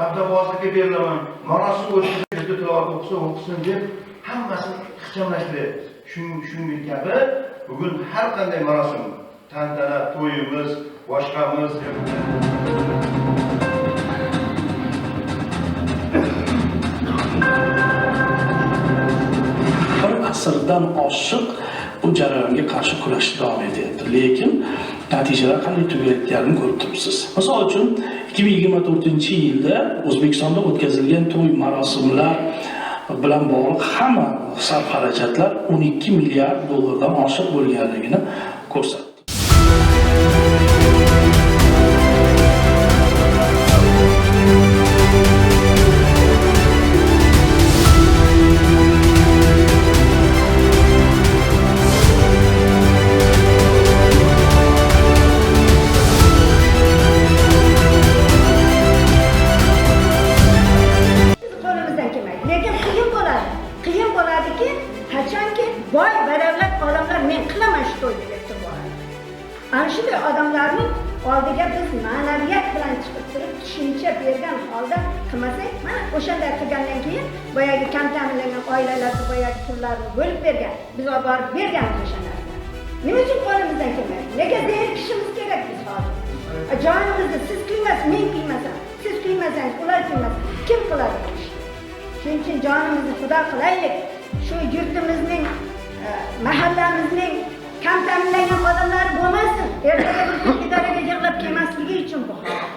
Abdubozga berilaman, marosim o'tkazib tilovat o'qisin deb hammasini ixchamlashtiryapti. Shunday kabi bugun har qanday marosim, tantana, to'yimiz, boshqamiz bir asrdan oshiq bu jarayonga qarshi kurashishda davom etyapti. Lekin natijalar qanday tugayotganini ko'rib turibsiz. Misol uchun 2024-yilda O'zbekistonda o'tkazilgan to'y marosimlar bilan bog'liq hamma sarf-xarajatlar 12 milliard dollardan oshiq bo'lganligini ko'rsatdi. Boy badavlat odamlar men qilaman shu to'yni deb turibdi. Ana shunday odamlarning oldiga biz ma'naviyat bilan chiqib turib, tushuncha bergan holda qilmasak, mana o'shanday qilgandan keyin boyagi kam ta'minlangan oilalarga boyagi pullarni bo'lib bergan, biz olib borib berganmiz o'sha narsani. Nima uchun qo'limizdan kelmaydi? Nega zerikishimiz kerak biz hozir? Jonimizni siz qilmasangiz, men qilmasam, siz qilmasangiz, ular qilmasa, kim qiladi bu ishni? Shuning uchun jonimizni xudo qilaylik. Shu yurtimizning, mahallamizning kam ta'minlangan odamlari bo'lmasin. Ertaga bir idoraga yig'lab kelmasligi uchun bu holat.